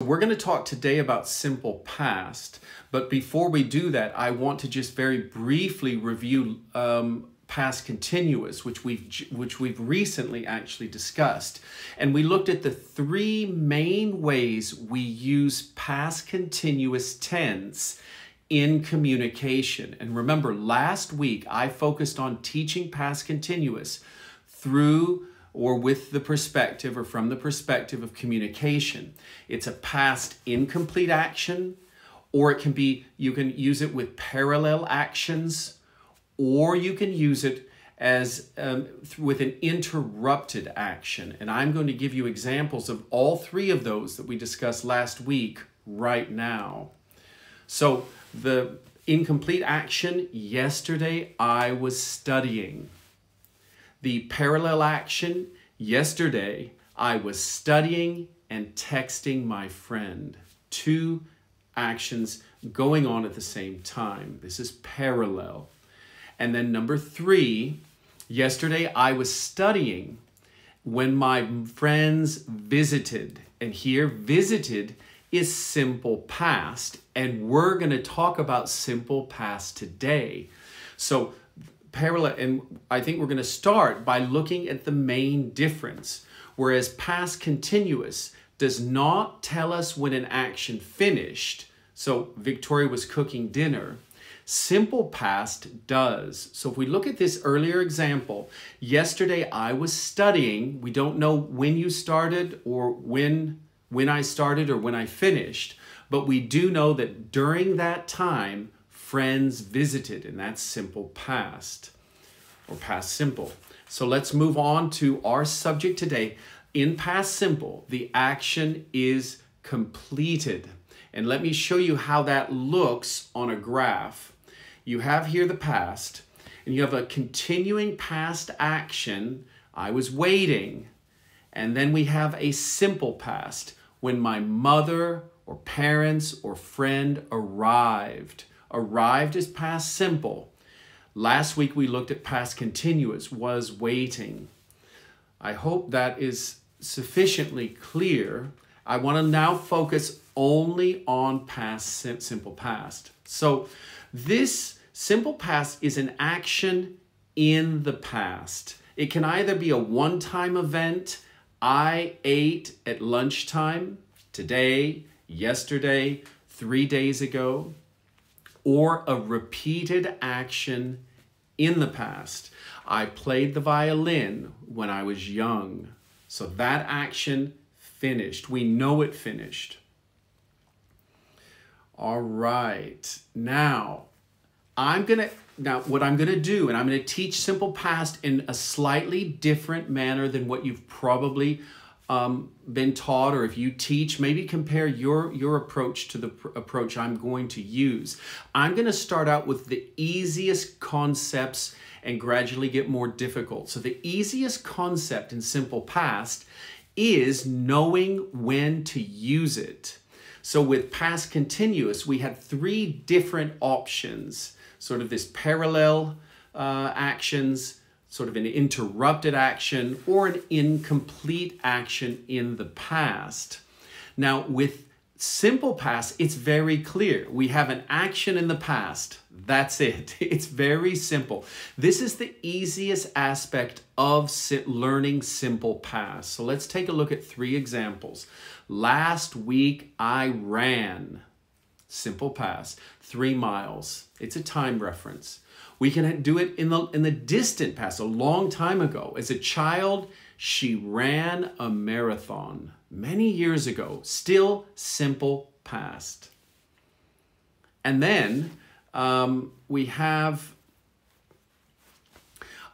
We're going to talk today about simple past, but before we do that, I want to just very briefly review past continuous, which we've recently actually discussed. And we looked at the three main ways we use past continuous tense in communication. And remember, last week I focused on teaching past continuous through or with the perspective or from the perspective of communication. It's a past incomplete action, or it can be, you can use it with parallel actions, or you can use it as with an interrupted action. And I'm going to give you examples of all three of those that we discussed last week right now. So the incomplete action, yesterday I was studying. The parallel action, yesterday I was studying and texting my friend. Two actions going on at the same time. This is parallel. And then number three, yesterday I was studying when my friends visited. And here visited is simple past. And we're going to talk about simple past today. So parallel, and I think we're going to start by looking at the main difference. Whereas past continuous does not tell us when an action finished. So Victoria was cooking dinner. Simple past does. So if we look at this earlier example, yesterday I was studying. We don't know when you started or when I started or when I finished, but we do know that during that time, friends visited, and that's simple past or past simple. So let's move on to our subject today. In past simple, the action is completed. And let me show you how that looks on a graph. You have here the past, and you have a continuing past action. I was waiting. And then we have a simple past, when my mother or parents or friend arrived. Arrived is past simple. Last week we looked at past continuous, was waiting. I hope that is sufficiently clear. I want to now focus only on past simple past. So this simple past is an action in the past. It can either be a one-time event, I ate at lunchtime, today, yesterday, 3 days ago, or a repeated action in the past. I played the violin when I was young. So that action finished. We know it finished. All right. Now, what I'm going to do, and I'm going to teach simple past in a slightly different manner than what you've probably been taught, or if you teach, maybe compare your approach to the approach I'm going to use. I'm going to start out with the easiest concepts and gradually get more difficult. So the easiest concept in simple past is knowing when to use it. So with past continuous, we had three different options, sort of this parallel actions, sort of an interrupted action, or an incomplete action in the past. Now, with simple past, it's very clear. We have an action in the past. That's it. It's very simple. This is the easiest aspect of learning simple past. So let's take a look at three examples. Last week, I ran. Simple past. 3 miles. It's a time reference. We can do it in the distant past, a long time ago. As a child, she ran a marathon many years ago. Still simple past. And then we have,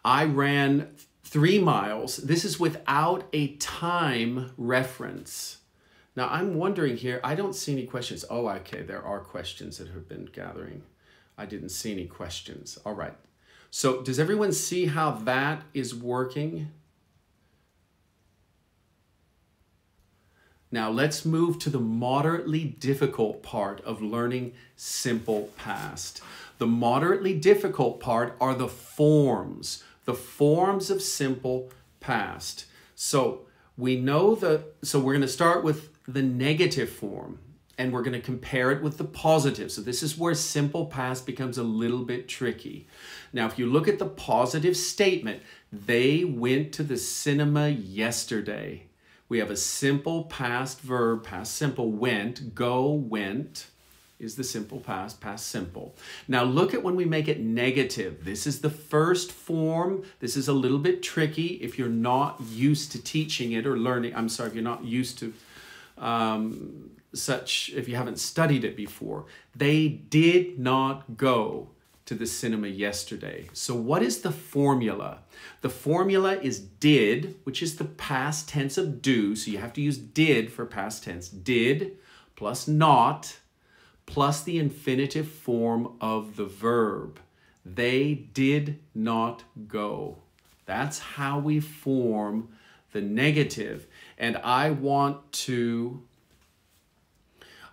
I ran 3 miles. This is without a time reference. Now, I'm wondering here, I don't see any questions. Oh, okay, there are questions that have been gathering. I didn't see any questions. All right. So does everyone see how that is working? Now let's move to the moderately difficult part of learning simple past. The moderately difficult part are the forms of simple past. So we know so we're going to start with the negative form, and we're going to compare it with the positive. So this is where simple past becomes a little bit tricky. Now, if you look at the positive statement, they went to the cinema yesterday. We have a simple past verb, past simple, went, go, went is the simple past, past simple. Now look at when we make it negative. This is the first form. This is a little bit tricky if you're not used to teaching it or learning. If you're not used to if you haven't studied it before. They did not go to the cinema yesterday. So what is the formula? The formula is did, which is the past tense of do. So you have to use did for past tense. Did plus not plus the infinitive form of the verb. They did not go. That's how we form the negative. And I want to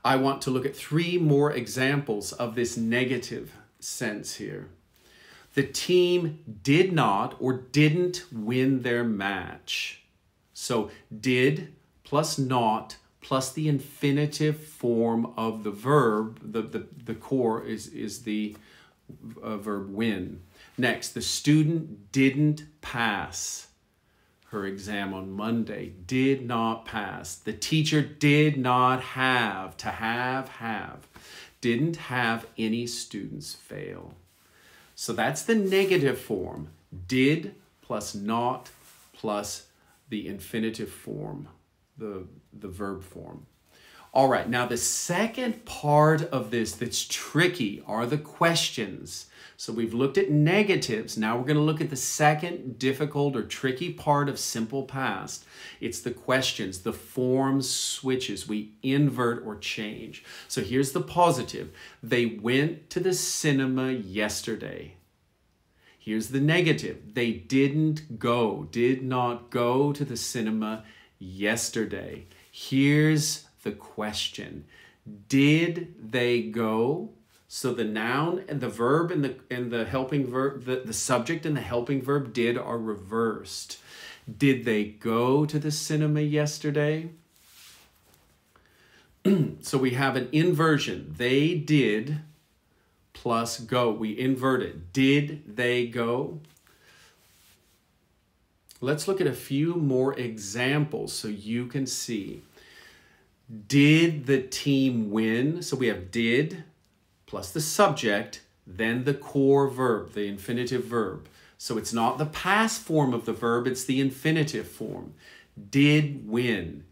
look at 3 more examples of this negative sense here. The team did not or didn't win their match. So did plus not plus the infinitive form of the verb, the core is the verb win. Next, the student didn't pass her exam on Monday. Did not pass. The teacher did not have, to have. Didn't have any students fail. So that's the negative form. Did plus not plus the infinitive form, the verb form. All right, now the second part of this that's tricky are the questions. So we've looked at negatives. Now we're going to look at the second difficult or tricky part of simple past. It's the questions, the form switches. We invert or change. So here's the positive. They went to the cinema yesterday. Here's the negative. They didn't go, did not go to the cinema yesterday. Here's the question. Did they go? So the noun and the verb and the helping verb, the subject and the helping verb did are reversed. Did they go to the cinema yesterday? So we have an inversion. They did plus go. We invert it. Did they go? Let's look at a few more examples so you can see. Did the team win? So we have did plus the subject, then the core verb, the infinitive verb. So it's not the past form of the verb, it's the infinitive form. Did win,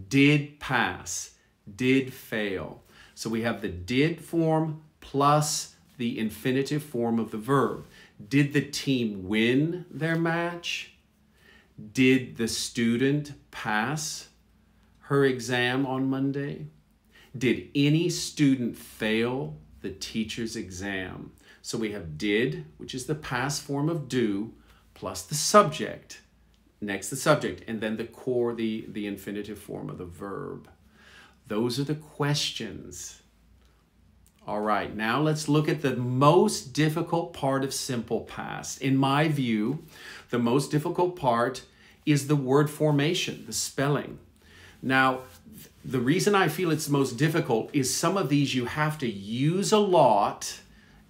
did pass, did fail. So we have the did form plus the infinitive form of the verb. Did the team win their match? Did the student pass her exam on Monday? Did any student fail the teacher's exam? So we have did, which is the past form of do, plus the subject. Next the subject, and then the core, the infinitive form of the verb. Those are the questions. All right, now let's look at the most difficult part of simple past. In my view, the most difficult part is the word formation, the spelling. Now, the reason I feel it's most difficult is some of these you have to use a lot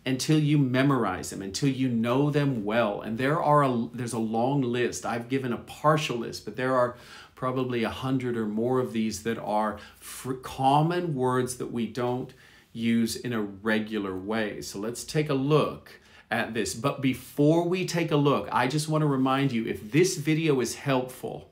until you memorize them, until you know them well. And there's a long list. I've given a partial list, but there are probably 100 or more of these that are common words that we don't use in a regular way. So let's take a look at this. But before we take a look, I just want to remind you, if this video is helpful,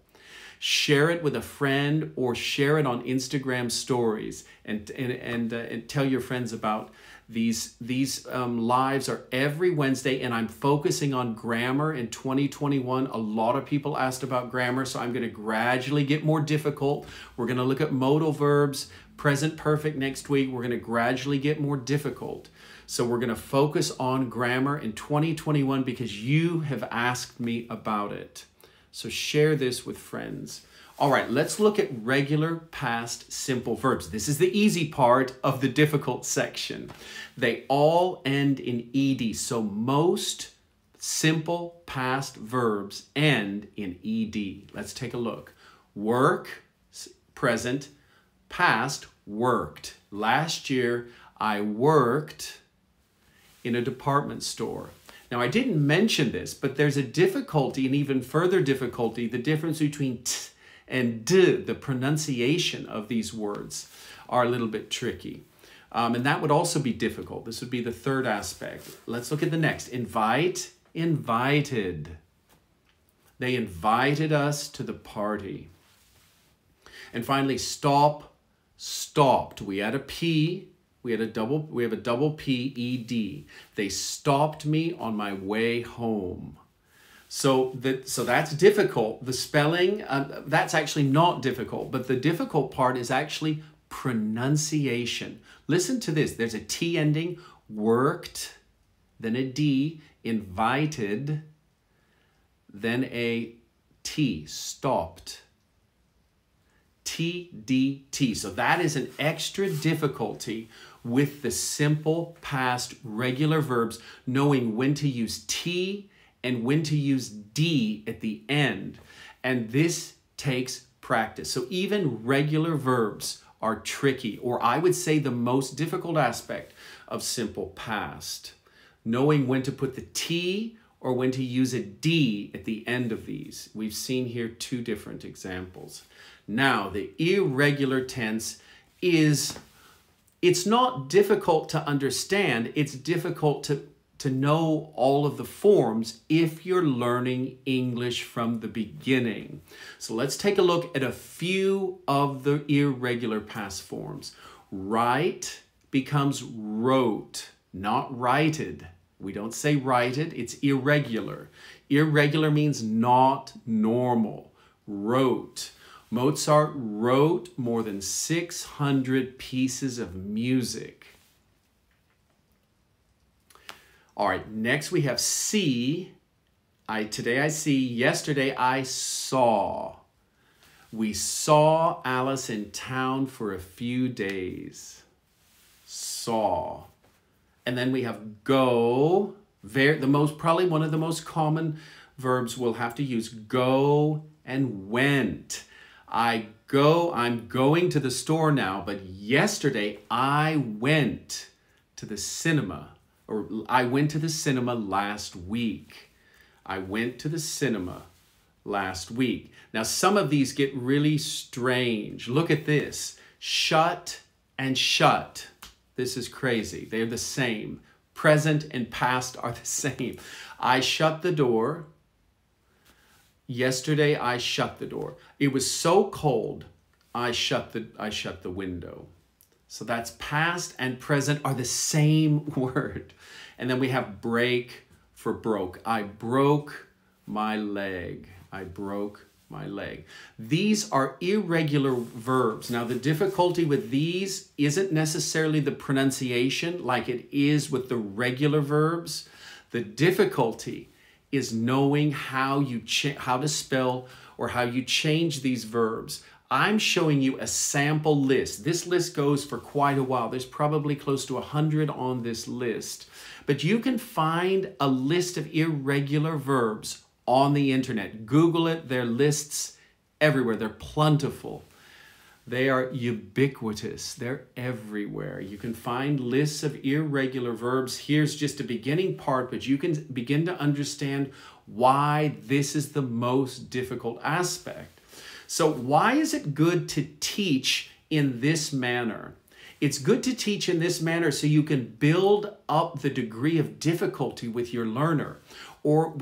share it with a friend or share it on Instagram stories and tell your friends about these lives are every Wednesday, and I'm focusing on grammar in 2021. A lot of people asked about grammar, so I'm going to gradually get more difficult. We're going to look at modal verbs, present perfect next week. We're going to gradually get more difficult. So we're going to focus on grammar in 2021 because you have asked me about it. So share this with friends. All right, let's look at regular past simple verbs. This is the easy part of the difficult section. They all end in ed, so most simple past verbs end in ed. Let's take a look. Work, present, Past, worked. Last year, I worked in a department store. Now, I didn't mention this, but there's a difficulty, and even further difficulty, the difference between t and d, the pronunciation of these words are a little bit tricky. And that would also be difficult. This would be the third aspect. Let's look at the next. Invite, invited. They invited us to the party. And finally, stop, stopped. We had a P. We have a double P, E-D. They stopped me on my way home. So that's difficult. The spelling, that's actually not difficult. But the difficult part is actually pronunciation. Listen to this. There's a T ending, worked, then a D, invited, then a T, stopped. T-D-T. So that is an extra difficulty with the simple past regular verbs, knowing when to use T and when to use D at the end. And this takes practice. So even regular verbs are tricky, or I would say the most difficult aspect of simple past. Knowing when to put the T or when to use a D at the end of these. We've seen here two different examples. Now, the irregular tense it's not difficult to understand, it's difficult to know all of the forms if you're learning English from the beginning. So let's take a look at a few of the irregular past forms. Write becomes wrote, not righted. We don't say righted, it's irregular. Irregular means not normal. Wrote. Mozart wrote more than 600 pieces of music. All right, next we have see. Today I see, yesterday I saw. We saw Alice in town for a few days. Saw. And then we have go. Probably one of the most common verbs we'll have to use, go and went. I'm going to the store now, but yesterday I went to the cinema, or I went to the cinema last week. I went to the cinema last week. Now, some of these get really strange. Look at this. Shut and shut. This is crazy. They're the same. Present and past are the same. I shut the door. Yesterday, I shut the door. It was so cold, I shut the window. So that's past and present are the same word. And then we have break for broke. I broke my leg. I broke my leg. These are irregular verbs. Now, the difficulty with these isn't necessarily the pronunciation like it is with the regular verbs. The difficulty is knowing how to spell or how you change these verbs. I'm showing you a sample list. This list goes for quite a while. There's probably close to 100 on this list. But you can find a list of irregular verbs on the internet. Google it. There are lists everywhere. They're plentiful. They are ubiquitous. They're everywhere. You can find lists of irregular verbs. Here's just a beginning part, but you can begin to understand why this is the most difficult aspect. So why is it good to teach in this manner? It's good to teach in this manner so you can build up the degree of difficulty with your learner. Or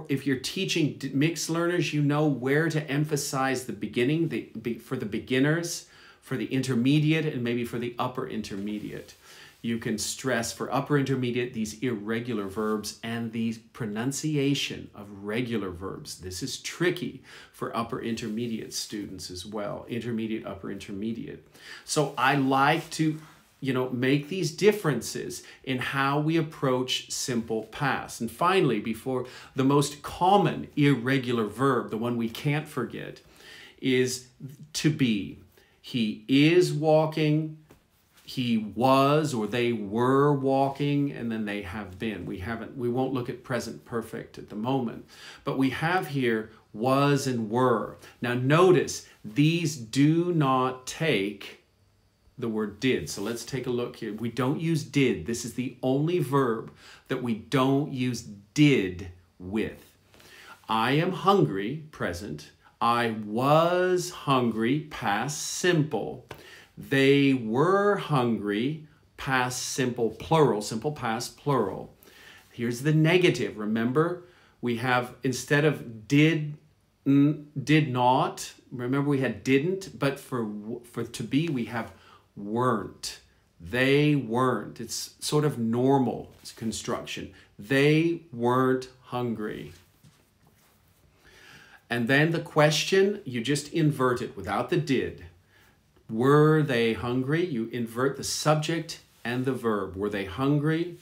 if you're teaching mixed learners, you know where to emphasize the beginning, for the beginners, for the intermediate, and maybe for the upper intermediate. You can stress for upper intermediate these irregular verbs and the pronunciation of regular verbs. This is tricky for upper intermediate students as well, intermediate, upper intermediate. So I like to make these differences in how we approach simple past. And finally, before the most common irregular verb, the one we can't forget, is to be. He is walking, he was or they were walking, and then they have been. We won't look at present perfect at the moment, but we have here was and were. Now notice, These do not take the word did. So let's take a look here. We don't use did. This is the only verb that we don't use did with. I am hungry, present. I was hungry, past simple. They were hungry, past simple, plural, simple past, plural. Here's the negative. Remember, we have, instead of did not, remember we had didn't, but for to be, we have weren't. They weren't. It's sort of normal construction. They weren't hungry. And then the question, you just invert it without the did. Were they hungry? You invert the subject and the verb. Were they hungry?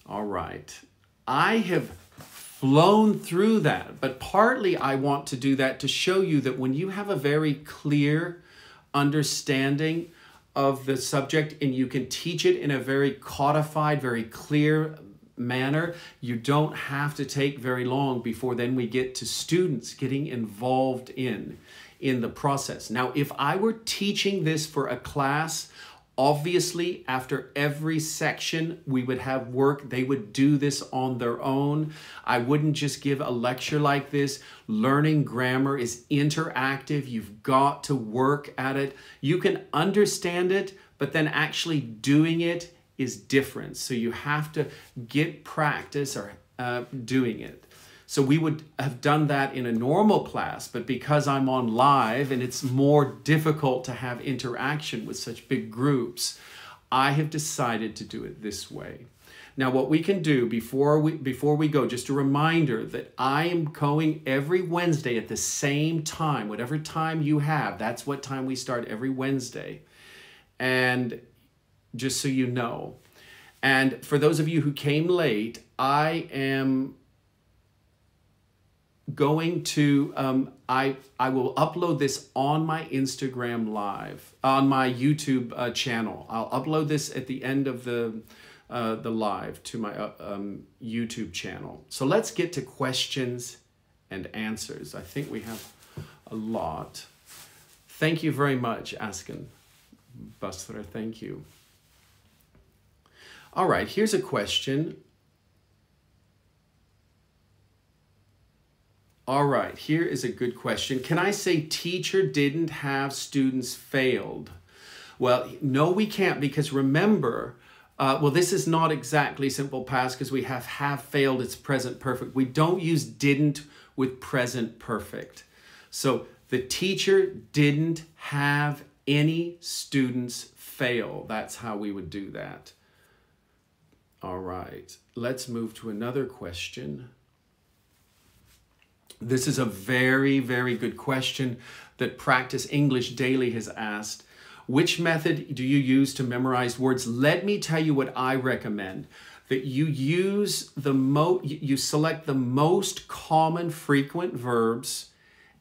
All right. I have flown through that, but partly I want to do that to show you that when you have a very clear understanding of the subject and you can teach it in a very codified, very clear manner, you don't have to take very long before then we get to students getting involved in the process. Now, if I were teaching this for a class, obviously after every section we would have work. They would do this on their own. I wouldn't just give a lecture like this. Learning grammar is interactive. You've got to work at it. You can understand it, but then actually doing it is different. So you have to get practice or doing it. So we would have done that in a normal class, but because I'm on live and it's more difficult to have interaction with such big groups, I have decided to do it this way. Now what we can do before we go, just a reminder that I am going every Wednesday at the same time, whatever time you have, that's what time we start every Wednesday. And just so you know. And for those of you who came late, I am going to, I will upload this on my Instagram live, on my YouTube channel. I'll upload this at the end of the live to my YouTube channel. So let's get to questions and answers. I think we have a lot. Thank you very much, Askin Basra. Thank you. All right, here's a question. All right, here is a good question. Can I say teacher didn't have students failed? Well, no, we can't, because remember, well, this is not exactly simple past because we have failed, it's present perfect. We don't use didn't with present perfect. So the teacher didn't have any students fail. That's how we would do that. All right, let's move to another question. This is a very, very good question that Practice English Daily has asked. Which method do you use to memorize words? Let me tell you what I recommend. That you use you select the most common frequent verbs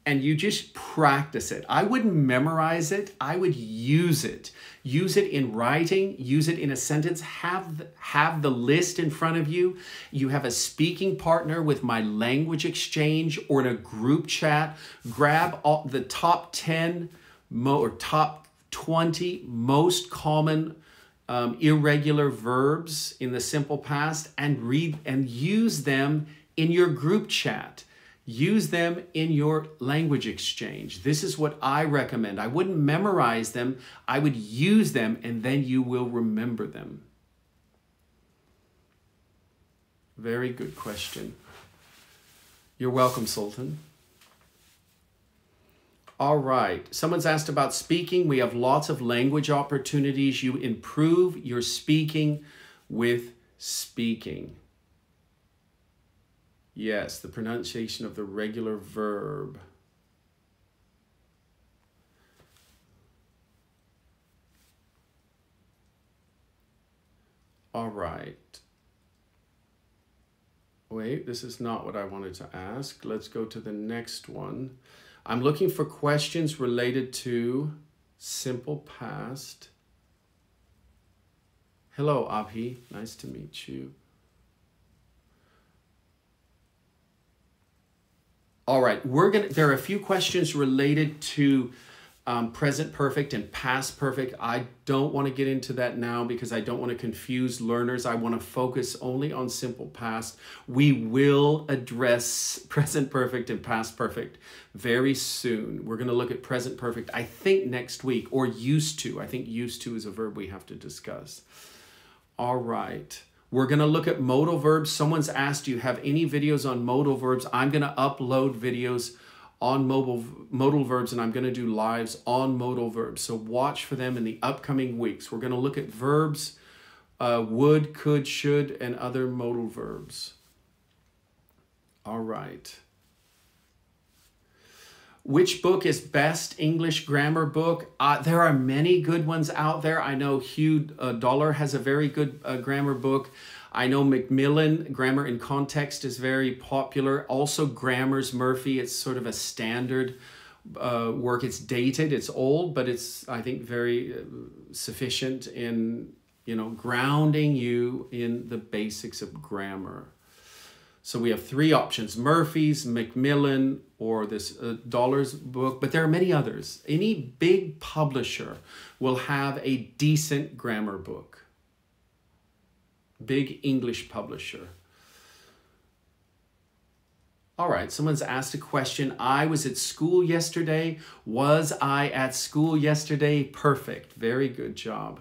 and you just practice it. I wouldn't memorize it, I would use it. Use it in writing, use it in a sentence, have the list in front of you. You have a speaking partner with My Language Exchange or in a group chat. Grab all the top 10 or top 20 most common irregular verbs in the simple past and read and use them in your group chat. Use them in your language exchange. This is what I recommend. I wouldn't memorize them. I would use them and then you will remember them. Very good question. You're welcome, Sultan. All right. Someone's asked about speaking. We have lots of language opportunities. You improve your speaking with speaking. Yes, the pronunciation of the regular verb. All right. Wait, this is not what I wanted to ask. Let's go to the next one. I'm looking for questions related to simple past. Hello, Abhi. Nice to meet you. All right, there are a few questions related to present perfect and past perfect. I don't want to get into that now because I don't want to confuse learners. I want to focus only on simple past. We will address present perfect and past perfect very soon. We're going to look at present perfect, I think next week, or used to. I think used to is a verb we have to discuss. All right. We're going to look at modal verbs. Someone's asked, do you have any videos on modal verbs? I'm going to upload videos on modal verbs, and I'm going to do lives on modal verbs. So watch for them in the upcoming weeks. We're going to look at verbs, would, could, should, and other modal verbs. All right. Which book is best English grammar book? There are many good ones out there. I know Hugh Dollar has a very good grammar book. I know Macmillan, Grammar in Context, is very popular. Also Grammar's Murphy, it's sort of a standard work. It's dated, it's old, but it's, I think, very sufficient in, grounding you in the basics of grammar. So we have three options: Murphy's, Macmillan, or this Dollar's book, but there are many others. Any big publisher will have a decent grammar book. Big English publisher. All right, someone's asked a question. I was at school yesterday. Was I at school yesterday? Perfect. Very good job.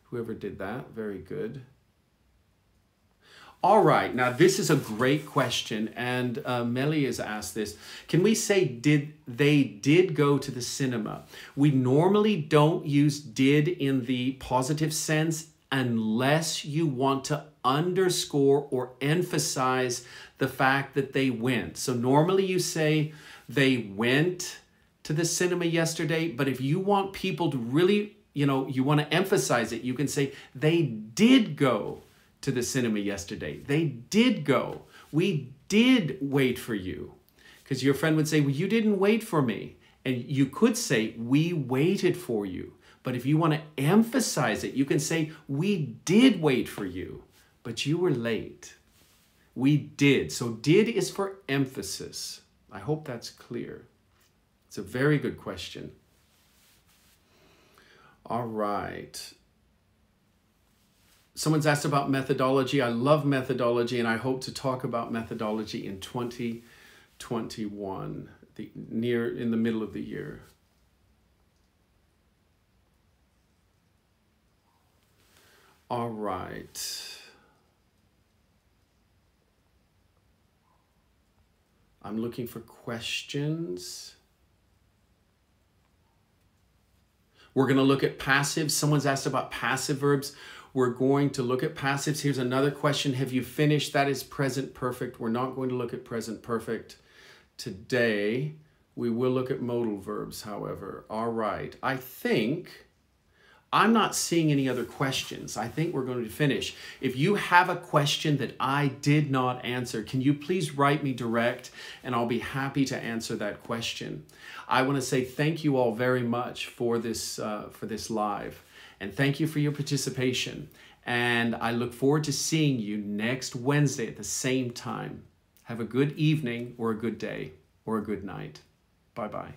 Whoever did that, very good. All right, now this is a great question, and Melly has asked this. Can we say they did go to the cinema? We normally don't use did in the positive sense unless you want to underscore or emphasize the fact that they went. So normally you say they went to the cinema yesterday, but if you want people to really, you want to emphasize it, you can say they did go to the cinema yesterday. They did go. We did wait for you. Because your friend would say, well, you didn't wait for me. And you could say, we waited for you. But if you want to emphasize it, you can say, we did wait for you, but you were late. We did. So did is for emphasis. I hope that's clear. It's a very good question. All right. Someone's asked about methodology. I love methodology, and I hope to talk about methodology in 2021, in the middle of the year. All right. I'm looking for questions. We're going to look at passives. Someone's asked about passive verbs. We're going to look at passives. Here's another question. Have you finished? That is present perfect. We're not going to look at present perfect today. We will look at modal verbs, however. All right. I'm not seeing any other questions. I think we're going to finish. If you have a question that I did not answer, can you please write me direct, and I'll be happy to answer that question. I want to say thank you all very much for this live, and thank you for your participation. And I look forward to seeing you next Wednesday at the same time. Have a good evening, or a good day, or a good night. Bye-bye.